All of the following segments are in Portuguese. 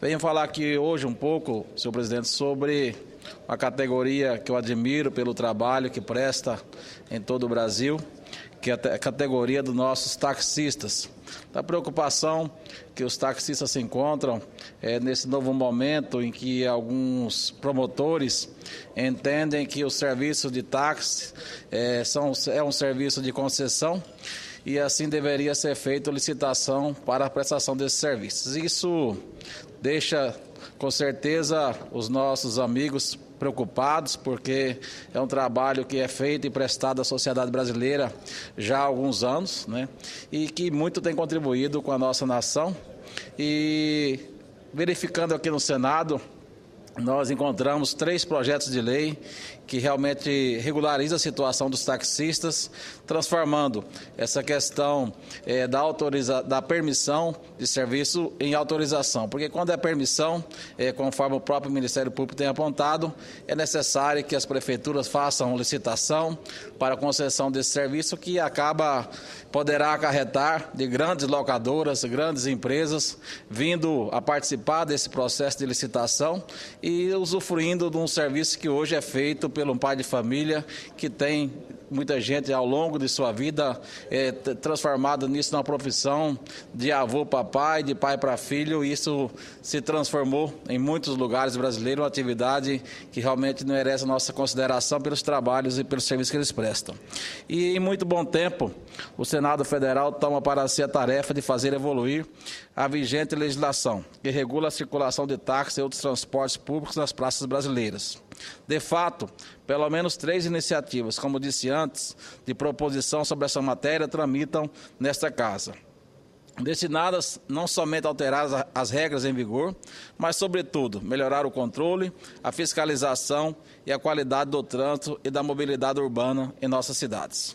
Venho falar aqui hoje um pouco, senhor presidente, sobre uma categoria que eu admiro pelo trabalho que presta em todo o Brasil, que é a categoria dos nossos taxistas. Da preocupação que os taxistas se encontram nesse novo momento em que alguns promotores entendem que o serviço de táxi é um serviço de concessão e assim deveria ser feita licitação para a prestação desses serviços. Isso deixa, com certeza, os nossos amigos preocupados, porque é um trabalho que é feito e prestado à sociedade brasileira já há alguns anos, né? E que muito tem contribuído com a nossa nação. E verificando aqui no Senado, nós encontramos 3 projetos de lei que realmente regularizam a situação dos taxistas, transformando essa questão da permissão de serviço em autorização. Porque quando é permissão, conforme o próprio Ministério Público tem apontado, é necessário que as prefeituras façam licitação para a concessão desse serviço, que poderá acarretar de grandes locadoras, grandes empresas, vindo a participar desse processo de licitação e usufruindo de um serviço que hoje é feito pelo pai de família, que tem muita gente ao longo de sua vida transformado nisso numa profissão de avô para pai, de pai para filho. Isso se transformou em muitos lugares brasileiros, uma atividade que realmente não merece a nossa consideração pelos trabalhos e pelos serviços que eles prestam. E em muito bom tempo, o Senado Federal toma para si a tarefa de fazer evoluir a vigente legislação, que regula a circulação de táxis e outros transportes públicos nas praças brasileiras. De fato, pelo menos 3 iniciativas, como disse antes, de proposição sobre essa matéria tramitam nesta Casa, destinadas não somente a alterar as regras em vigor, mas, sobretudo, melhorar o controle, a fiscalização e a qualidade do trânsito e da mobilidade urbana em nossas cidades.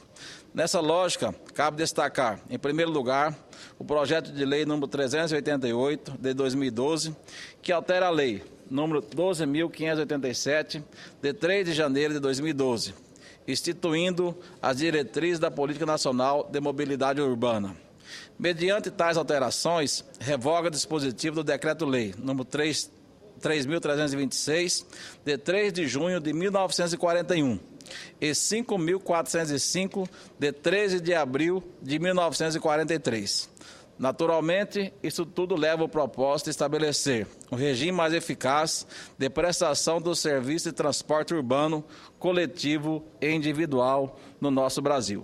Nessa lógica, cabe destacar, em primeiro lugar, o projeto de lei número 388, de 2012, que altera a lei número 12.587, de 3 de janeiro de 2012, instituindo as diretrizes da Política Nacional de Mobilidade Urbana. Mediante tais alterações, revoga o dispositivo do Decreto-Lei número 3.326, de 3 de junho de 1941, e 5.405, de 13 de abril de 1943. Naturalmente, isso tudo leva ao propósito de estabelecer um regime mais eficaz de prestação do serviço de transporte urbano, coletivo e individual no nosso Brasil.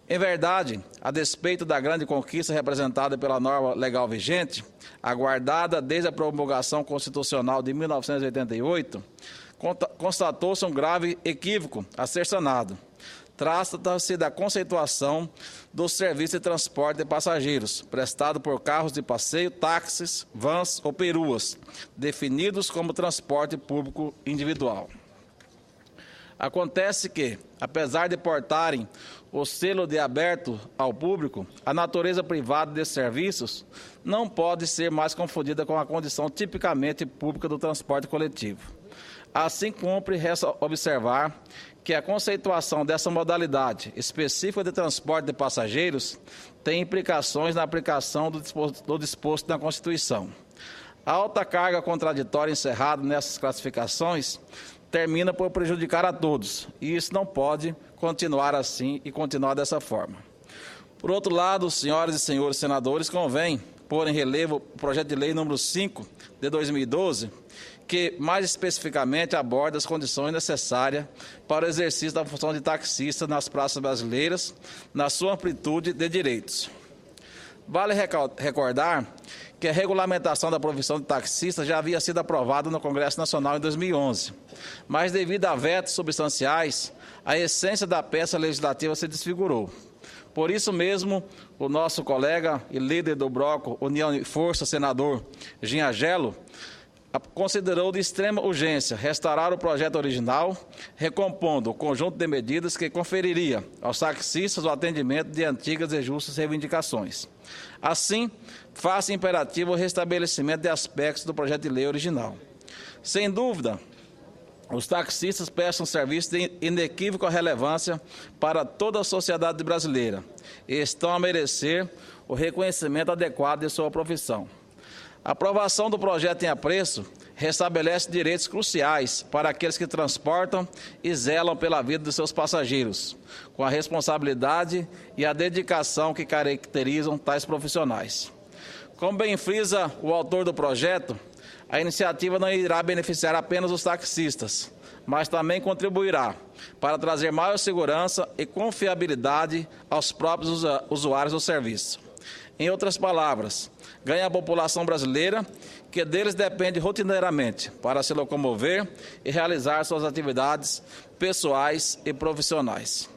Em verdade, a despeito da grande conquista representada pela norma legal vigente, aguardada desde a promulgação constitucional de 1988, constatou-se um grave equívoco a ser sanado. Trata-se da conceituação do serviço de transporte de passageiros, prestado por carros de passeio, táxis, vans ou peruas, definidos como transporte público individual. Acontece que, apesar de portarem o selo de aberto ao público, a natureza privada desses serviços não pode ser mais confundida com a condição tipicamente pública do transporte coletivo. Assim, cumpre observar que a conceituação dessa modalidade específica de transporte de passageiros tem implicações na aplicação do disposto na Constituição. A alta carga contraditória encerrada nessas classificações termina por prejudicar a todos, e isso não pode continuar assim e continuar dessa forma. Por outro lado, senhoras e senhores senadores, convém pôr em relevo o projeto de lei número 5 de 2012, que mais especificamente aborda as condições necessárias para o exercício da função de taxista nas praças brasileiras, na sua amplitude de direitos. Vale recordar que a regulamentação da profissão de taxista já havia sido aprovada no Congresso Nacional em 2011, mas devido a vetos substanciais, a essência da peça legislativa se desfigurou. Por isso mesmo, o nosso colega e líder do bloco União e Força, senador Ginhagelo, considerou de extrema urgência restaurar o projeto original, recompondo o conjunto de medidas que conferiria aos taxistas o atendimento de antigas e justas reivindicações. Assim, faz imperativo o restabelecimento de aspectos do projeto de lei original. Sem dúvida, os taxistas prestam serviço de inequívoca relevância para toda a sociedade brasileira e estão a merecer o reconhecimento adequado de sua profissão. A aprovação do projeto em apreço restabelece direitos cruciais para aqueles que transportam e zelam pela vida dos seus passageiros, com a responsabilidade e a dedicação que caracterizam tais profissionais. Como bem frisa o autor do projeto, a iniciativa não irá beneficiar apenas os taxistas, mas também contribuirá para trazer maior segurança e confiabilidade aos próprios usuários do serviço. Em outras palavras, ganha a população brasileira, que deles depende rotineiramente para se locomover e realizar suas atividades pessoais e profissionais.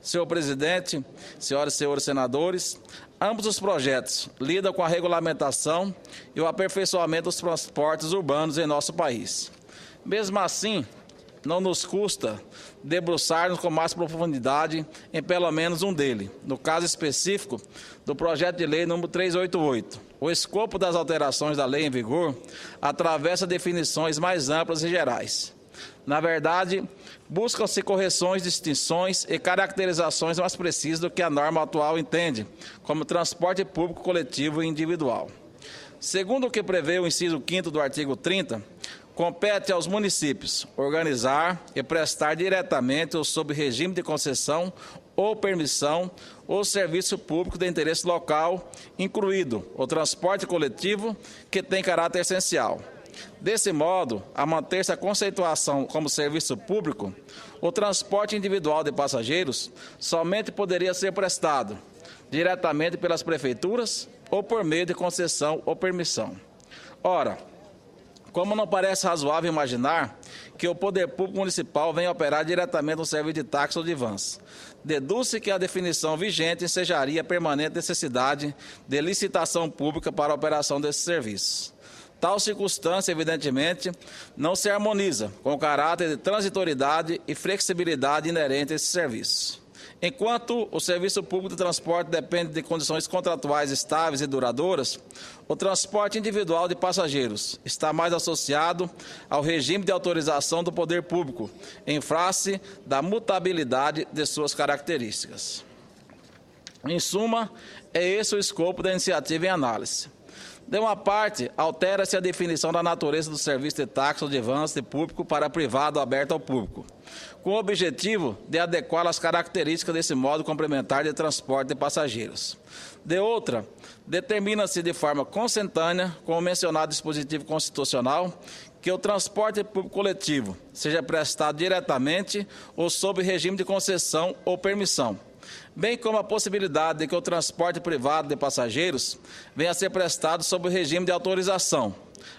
Senhor presidente, senhoras e senhores senadores, ambos os projetos lidam com a regulamentação e o aperfeiçoamento dos transportes urbanos em nosso país. Mesmo assim, não nos custa debruçar-nos com mais profundidade em pelo menos um dele, no caso específico do projeto de lei número 388. O escopo das alterações da lei em vigor atravessa definições mais amplas e gerais. Na verdade, buscam-se correções, distinções e caracterizações mais precisas do que a norma atual entende como transporte público coletivo e individual. Segundo o que prevê o inciso 5º do artigo 30, compete aos municípios organizar e prestar diretamente ou sob regime de concessão ou permissão o serviço público de interesse local, incluído o transporte coletivo, que tem caráter essencial. Desse modo, a manter-se a conceituação como serviço público, o transporte individual de passageiros somente poderia ser prestado diretamente pelas prefeituras ou por meio de concessão ou permissão. Ora, como não parece razoável imaginar que o poder público municipal venha operar diretamente no serviço de táxi ou de vans, deduz-se que a definição vigente ensejaria a permanente necessidade de licitação pública para a operação desses serviços. Tal circunstância, evidentemente, não se harmoniza com o caráter de transitoriedade e flexibilidade inerente a esses serviços. Enquanto o serviço público de transporte depende de condições contratuais estáveis e duradouras, o transporte individual de passageiros está mais associado ao regime de autorização do poder público, em face da mutabilidade de suas características. Em suma, é esse o escopo da iniciativa em análise. De uma parte, altera-se a definição da natureza do serviço de táxi ou de vans de público para privado aberto ao público, com o objetivo de adequar as características desse modo complementar de transporte de passageiros. De outra, determina-se de forma consentânea com o mencionado dispositivo constitucional que o transporte público coletivo seja prestado diretamente ou sob regime de concessão ou permissão, bem como a possibilidade de que o transporte privado de passageiros venha a ser prestado sob o regime de autorização,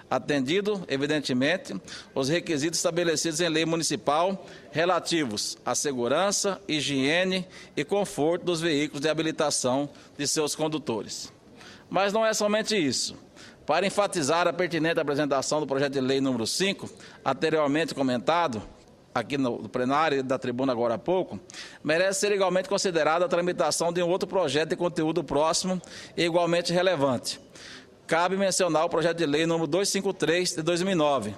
atendido, evidentemente, os requisitos estabelecidos em lei municipal relativos à segurança, higiene e conforto dos veículos de habilitação de seus condutores. Mas não é somente isso. Para enfatizar a pertinente apresentação do projeto de lei número 5, anteriormente comentado, aqui no plenário da tribuna agora há pouco, merece ser igualmente considerada a tramitação de um outro projeto de conteúdo próximo e igualmente relevante. Cabe mencionar o projeto de lei número 253 de 2009,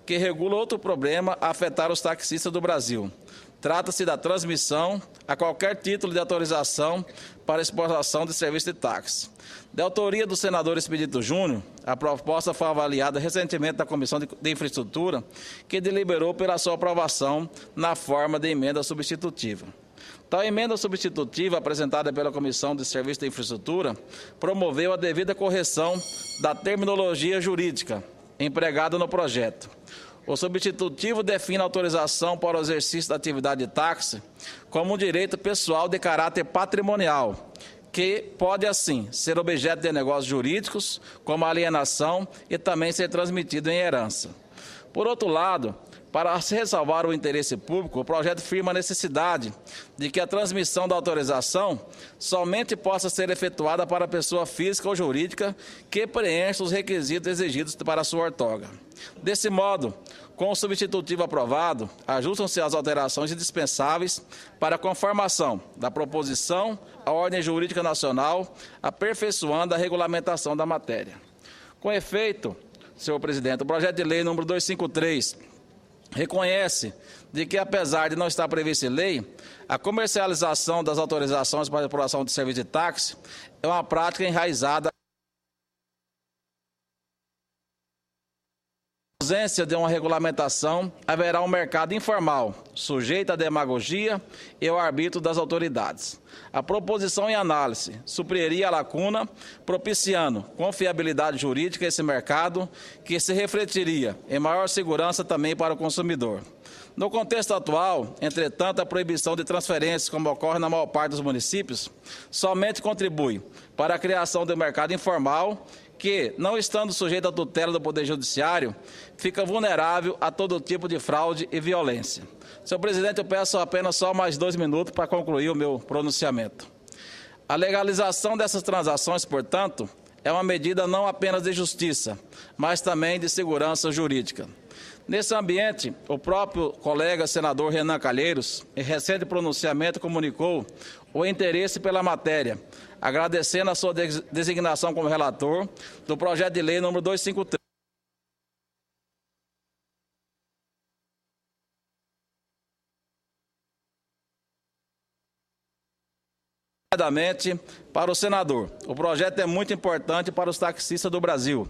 que regula outro problema a afetar os taxistas do Brasil. Trata-se da transmissão a qualquer título de autorização para exportação de serviço de táxi. De autoria do senador Expedito Júnior, a proposta foi avaliada recentemente na Comissão de Infraestrutura, que deliberou pela sua aprovação na forma de emenda substitutiva. Tal emenda substitutiva, apresentada pela Comissão de Serviço de Infraestrutura, promoveu a devida correção da terminologia jurídica empregada no projeto. O substitutivo define a autorização para o exercício da atividade de táxi como um direito pessoal de caráter patrimonial, que pode, assim, ser objeto de negócios jurídicos, como alienação, e também ser transmitido em herança. Por outro lado, para se ressalvar o interesse público, o projeto firma a necessidade de que a transmissão da autorização somente possa ser efetuada para a pessoa física ou jurídica que preencha os requisitos exigidos para a sua outorga. Desse modo, com o substitutivo aprovado, ajustam-se as alterações indispensáveis para a conformação da proposição à ordem jurídica nacional, aperfeiçoando a regulamentação da matéria. Com efeito, senhor presidente, o projeto de lei número 253 reconhece de que, apesar de não estar previsto em lei, a comercialização das autorizações para a exploração de serviço de táxi é uma prática enraizada ausência de uma regulamentação, haverá um mercado informal, sujeito à demagogia e ao arbítrio das autoridades. A proposição em análise supriria a lacuna, propiciando confiabilidade jurídica a esse mercado, que se refletiria em maior segurança também para o consumidor. No contexto atual, entretanto, a proibição de transferências, como ocorre na maior parte dos municípios, somente contribui para a criação de um mercado informal que, não estando sujeito à tutela do Poder Judiciário, fica vulnerável a todo tipo de fraude e violência. Senhor presidente, eu peço apenas só mais 2 minutos para concluir o meu pronunciamento. A legalização dessas transações, portanto, é uma medida não apenas de justiça, mas também de segurança jurídica. Nesse ambiente, o próprio colega senador Renan Calheiros, em recente pronunciamento, comunicou o interesse pela matéria, agradecendo a sua designação como relator do projeto de lei número 253. Para o senador, o projeto é muito importante para os taxistas do Brasil,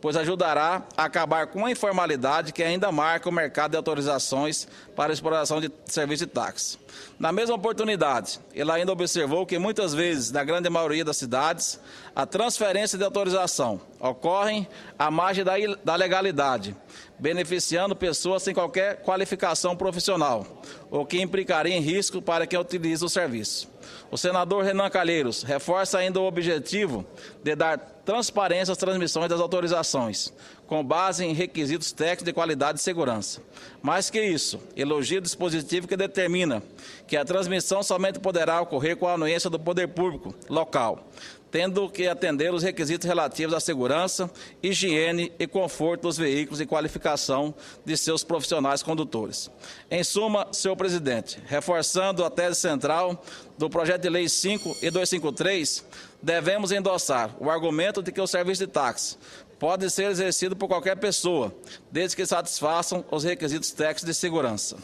pois ajudará a acabar com a informalidade que ainda marca o mercado de autorizações para a exploração de serviço de táxi. Na mesma oportunidade, ele ainda observou que muitas vezes, na grande maioria das cidades, a transferência de autorização ocorre à margem da legalidade, beneficiando pessoas sem qualquer qualificação profissional, o que implicaria em risco para quem utiliza o serviço. O senador Renan Calheiros reforça ainda o objetivo de dar transparência às transmissões das autorizações, com base em requisitos técnicos de qualidade e segurança. Mais que isso, elogia o dispositivo que determina que a transmissão somente poderá ocorrer com a anuência do poder público local, tendo que atender os requisitos relativos à segurança, higiene e conforto dos veículos e qualificação de seus profissionais condutores. Em suma, senhor presidente, reforçando a tese central do projeto de lei 5 e 253, devemos endossar o argumento de que o serviço de táxi pode ser exercido por qualquer pessoa, desde que satisfaçam os requisitos técnicos de segurança.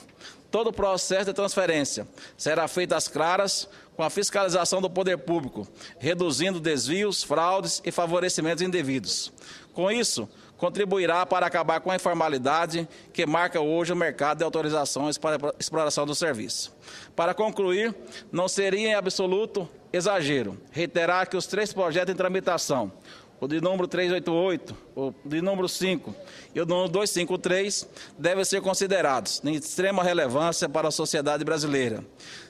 Todo o processo de transferência será feito às claras, com a fiscalização do poder público, reduzindo desvios, fraudes e favorecimentos indevidos. Com isso, contribuirá para acabar com a informalidade que marca hoje o mercado de autorizações para a exploração do serviço. Para concluir, não seria em absoluto exagero reiterar que os 3 projetos em tramitação, o de número 388, o de número 5 e o de número 253, devem ser considerados de extrema relevância para a sociedade brasileira,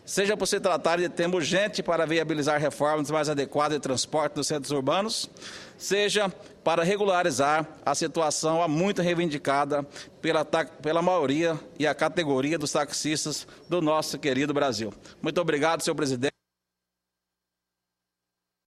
seja por se tratar de tema urgente para viabilizar reformas mais adequadas de transporte dos centros urbanos, seja para regularizar a situação há muito reivindicada pela maioria e a categoria dos taxistas do nosso querido Brasil. Muito obrigado, senhor presidente.